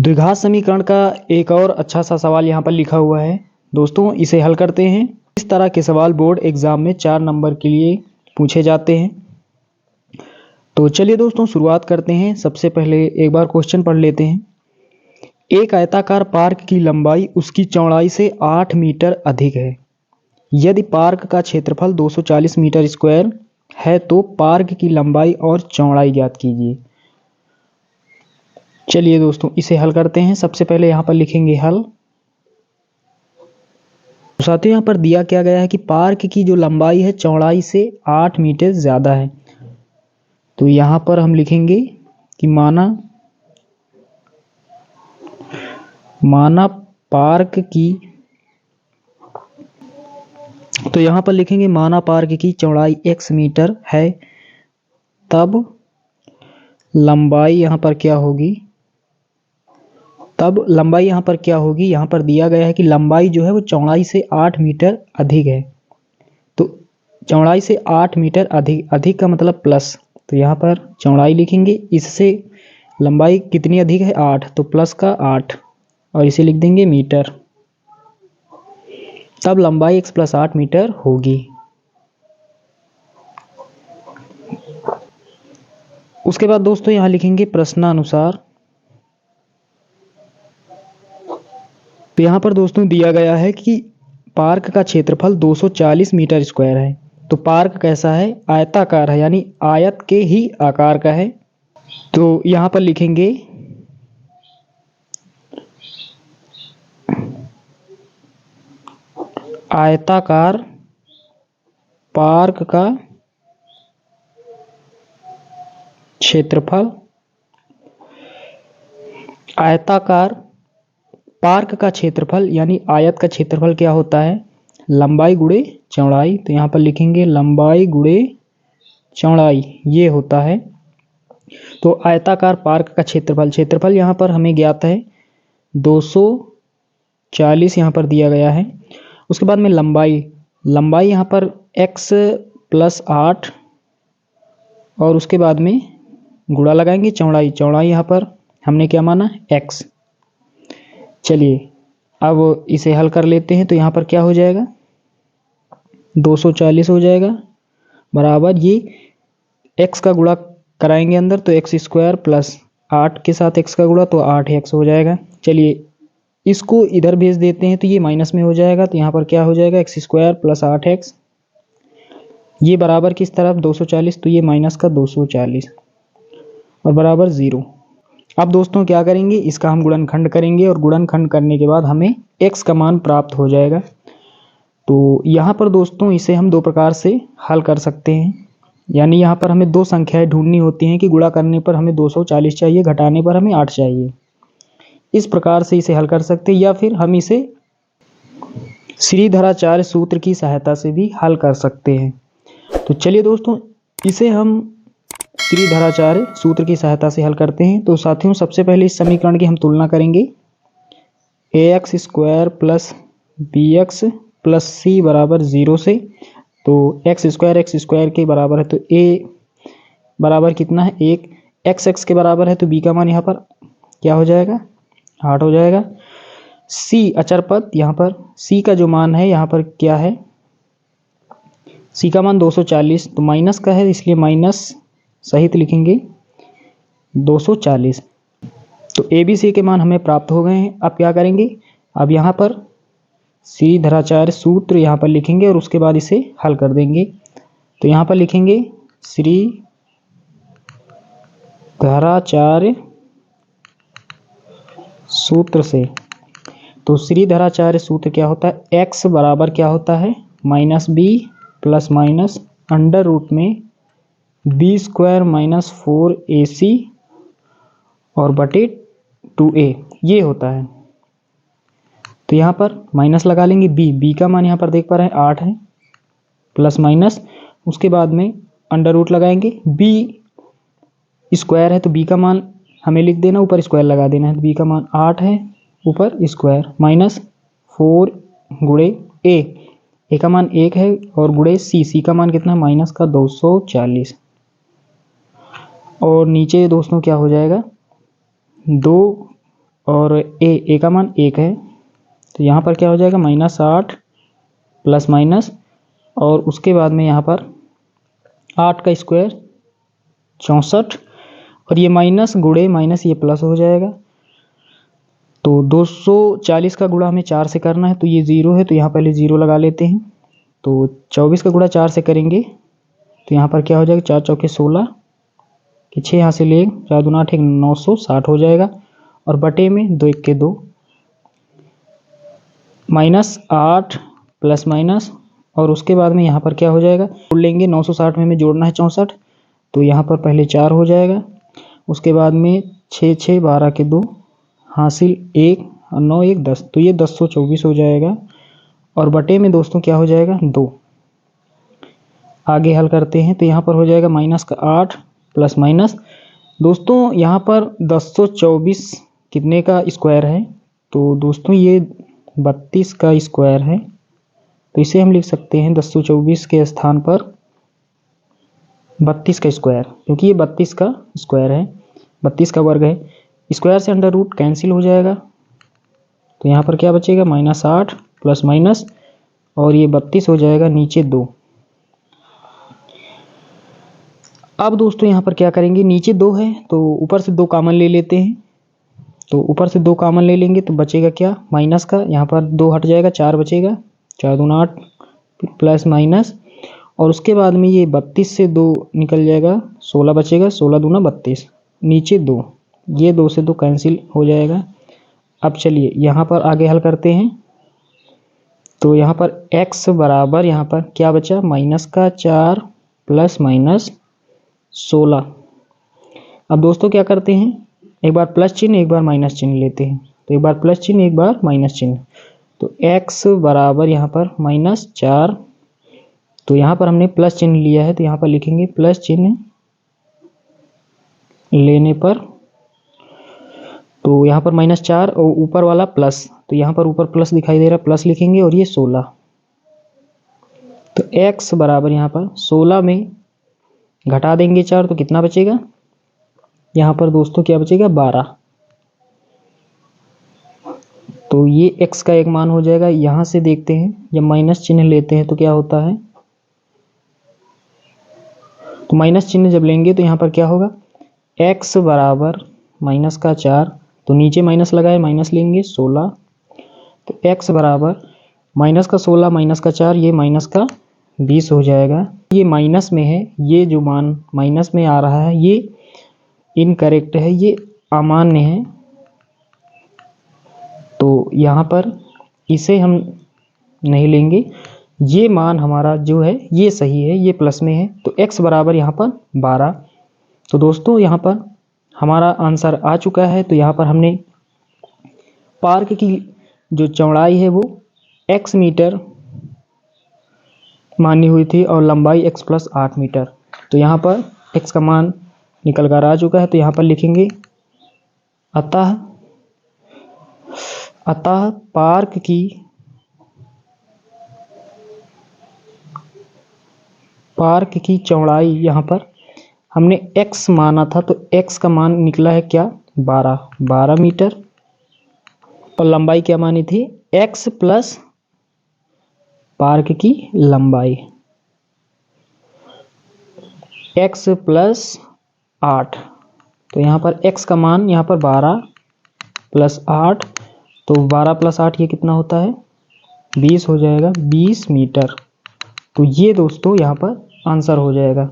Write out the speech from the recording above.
द्विघात समीकरण का एक और अच्छा सा सवाल यहाँ पर लिखा हुआ है। दोस्तों इसे हल करते हैं। इस तरह के सवाल बोर्ड एग्जाम में 4 नंबर के लिए पूछे जाते हैं। तो चलिए दोस्तों शुरुआत करते हैं। सबसे पहले एक बार क्वेश्चन पढ़ लेते हैं। एक आयताकार पार्क की लंबाई उसकी चौड़ाई से 8 मीटर अधिक है। यदि पार्क का क्षेत्रफल 240 मीटर स्क्वायर है तो पार्क की लंबाई और चौड़ाई ज्ञात कीजिए। चलिए दोस्तों इसे हल करते हैं। सबसे पहले यहाँ पर लिखेंगे हल। साथियों यहाँ पर दिया क्या गया है कि पार्क की जो लंबाई है चौड़ाई से 8 मीटर ज़्यादा है। तो यहाँ पर हम लिखेंगे कि माना पार्क की, तो यहाँ पर लिखेंगे माना पार्क की चौड़ाई x मीटर है, तब लंबाई यहाँ पर क्या होगी। यहाँ पर दिया गया है कि लंबाई जो है वो चौड़ाई से 8 मीटर अधिक है। तो चौड़ाई से 8 मीटर अधिक का मतलब प्लस, तो यहाँ पर चौड़ाई लिखेंगे, इससे लंबाई कितनी अधिक है 8, तो प्लस का 8 और इसे लिख देंगे मीटर। तब लंबाई x + 8 मीटर होगी। उसके बाद दोस्तों यहाँ लिखेंगे प्रश्नानुसार। तो यहाँ पर दोस्तों दिया गया है कि पार्क का क्षेत्रफल 240 मीटर स्क्वायर है। तो पार्क कैसा है, आयताकार है, यानी आयत के ही आकार का है। तो यहाँ पर लिखेंगे आयताकार पार्क का क्षेत्रफल, आयताकार पार्क का क्षेत्रफल यानी आयत का क्षेत्रफल क्या होता है, लंबाई गुणे चौड़ाई। तो यहाँ पर लिखेंगे लंबाई गुणे चौड़ाई, ये होता है। तो आयताकार पार्क का क्षेत्रफल यहाँ पर हमें ज्ञात है 240 यहाँ पर दिया गया है। उसके बाद में लंबाई यहाँ पर x + 8 और उसके बाद में गुणा लगाएंगे चौड़ाई यहाँ पर हमने क्या माना x। चलिए अब इसे हल कर लेते हैं। तो यहाँ पर क्या हो जाएगा 240 हो जाएगा बराबर, ये x का गुणा कराएंगे अंदर तो x² + 8 के साथ x का गुणा तो 8x हो जाएगा। चलिए इसको इधर भेज देते हैं तो ये माइनस में हो जाएगा। तो यहाँ पर क्या हो जाएगा x² + 8x, ये बराबर किस तरफ 240, तो ये माइनस का 240 और बराबर 0। अब दोस्तों क्या करेंगे, इसका हम गुणनखंड करेंगे और गुणनखंड करने के बाद हमें x का मान प्राप्त हो जाएगा। तो यहाँ पर दोस्तों इसे हम 2 प्रकार से हल कर सकते हैं। यानी यहाँ पर हमें 2 संख्याएं ढूंढनी होती हैं कि गुणा करने पर हमें 240 चाहिए, घटाने पर हमें 8 चाहिए। इस प्रकार से इसे हल कर सकते हैं, या फिर हम इसे श्रीधराचार्य सूत्र की सहायता से भी हल कर सकते हैं। तो चलिए दोस्तों इसे हम श्रीधराचार्य सूत्र की सहायता से हल करते हैं। तो साथियों सबसे पहले इस समीकरण की हम तुलना करेंगे। ax² + bx + c बराबर 0 से। तो x² के बराबर है तो a बराबर कितना है 1, x के बराबर है तो b का मान यहाँ पर क्या हो जाएगा 8 हो जाएगा। c अचर पद, यहाँ पर c का जो मान है यहाँ पर क्या है, c का मान 240, तो माइनस का है इसलिए माइनस सहित लिखेंगे 240। तो a b c के मान हमें प्राप्त हो गए हैं। अब क्या करेंगे, अब यहाँ पर श्रीधराचार्य सूत्र यहाँ पर लिखेंगे और उसके बाद इसे हल कर देंगे। तो यहाँ पर लिखेंगे श्रीधराचार्य सूत्र से। तो श्रीधराचार्य सूत्र क्या होता है, x बराबर क्या होता है -b + अंडर रूट में b² - 4ac और बटे 2a, ये होता है। तो यहाँ पर माइनस लगा लेंगे b का मान यहाँ पर देख पा रहे हैं 8 है, ± उसके बाद में अंडर रूट लगाएंगे, b² है तो b का मान हमें लिख देना, ऊपर स्क्वायर लगा देना है। तो b का मान 8 है, ऊपर स्क्वायर -4 गुणे a का मान 1 है और गुणे c का मान कितना माइनस का 240। और नीचे दोस्तों क्या हो जाएगा 2 और ए का मान 1 है, तो यहाँ पर क्या हो जाएगा -8 प्लस माइनस, और उसके बाद में यहाँ पर 8 का स्क्वायर 64, और ये माइनस गुणे माइनस ये प्लस हो जाएगा। तो 240 का गुणा हमें 4 से करना है, तो ये 0 है, तो यहाँ पहले 0 लगा लेते हैं। तो 24 का गुणा 4 से करेंगे तो यहाँ पर क्या हो जाएगा 4 चौके 16 कि 6 यहाँ से ले 4 दूना 8 960 हो जाएगा, और बटे में 2 1 के 2 -8 प्लस माइनस, और उसके बाद में यहाँ पर क्या हो जाएगा जोड़ लेंगे। 960 में हमें जोड़ना है 64, तो यहाँ पर पहले 4 हो जाएगा, उसके बाद में 6 6 12 के 2 हासिल 1 और 9 1 10, तो ये 1024 हो जाएगा, और बटे में दोस्तों क्या हो जाएगा 2। आगे हल करते हैं तो यहाँ पर हो जाएगा -8 प्लस माइनस। दोस्तों यहाँ पर 1024 कितने का स्क्वायर है, तो दोस्तों ये 32 का स्क्वायर है, तो इसे हम लिख सकते हैं 1024 के स्थान पर 32 का स्क्वायर, क्योंकि ये 32 का स्क्वायर है, 32 का वर्ग है। स्क्वायर से अंडर रूट कैंसिल हो जाएगा, तो यहाँ पर क्या बचेगा -8 प्लस माइनस, और ये 32 हो जाएगा नीचे 2। अब दोस्तों यहाँ पर क्या करेंगे, नीचे 2 है तो ऊपर से 2 कॉमन ले लेते हैं, तो ऊपर से 2 कॉमन ले लेंगे तो बचेगा क्या माइनस का, यहाँ पर 2 हट जाएगा 4 बचेगा, 4 दूना 8 प्लस माइनस, और उसके बाद में ये 32 से 2 निकल जाएगा 16 बचेगा, 16 दूना 32 नीचे 2, ये 2 से 2 कैंसिल हो जाएगा। अब चलिए यहाँ पर आगे हल करते हैं, तो यहाँ पर x बराबर यहाँ पर क्या बचा -4 प्लस माइनस 16। अब दोस्तों क्या करते हैं, एक बार प्लस चिन्ह एक बार माइनस चिन्ह लेते हैं, तो एक बार प्लस चिन्ह एक बार माइनस चिन्ह, तो x बराबर यहाँ पर -4, तो यहाँ पर हमने प्लस चिन्ह लिया है तो यहाँ पर लिखेंगे प्लस चिन्ह लेने पर, तो यहाँ पर -4 और ऊपर वाला प्लस, तो यहाँ पर ऊपर प्लस दिखाई दे रहा है प्लस लिखेंगे, और ये 16, तो x बराबर यहाँ पर 16 में घटा देंगे 4 तो कितना बचेगा, यहाँ पर दोस्तों क्या बचेगा 12, तो ये x का एक मान हो जाएगा। यहाँ से देखते हैं जब माइनस चिन्ह लेते हैं तो क्या होता है, तो माइनस चिन्ह जब लेंगे तो यहाँ पर क्या होगा x बराबर -4, तो नीचे माइनस लगाए माइनस लेंगे 16, तो x बराबर -16 -4 ये -20 हो जाएगा। ये माइनस में है, ये जो मान माइनस में आ रहा है ये इनकरेक्ट है, ये अमान्य है, तो यहाँ पर इसे हम नहीं लेंगे, ये मान हमारा जो है ये सही है, ये प्लस में है, तो x बराबर यहाँ पर 12। तो दोस्तों यहाँ पर हमारा आंसर आ चुका है। तो यहाँ पर हमने पार्क की जो चौड़ाई है वो x मीटर मानी हुई थी और लंबाई x + 8 मीटर, तो यहाँ पर x का मान निकल कर आ चुका है, तो यहाँ पर लिखेंगे अतः पार्क की चौड़ाई, यहाँ पर हमने x माना था तो x का मान निकला है क्या 12 मीटर, और लंबाई क्या मानी थी x प्लस पार्क की लंबाई x + 8, तो यहाँ पर x का मान यहाँ पर 12 + 8, तो 12 + 8 ये कितना होता है 20 हो जाएगा, 20 मीटर। तो ये दोस्तों यहाँ पर आंसर हो जाएगा।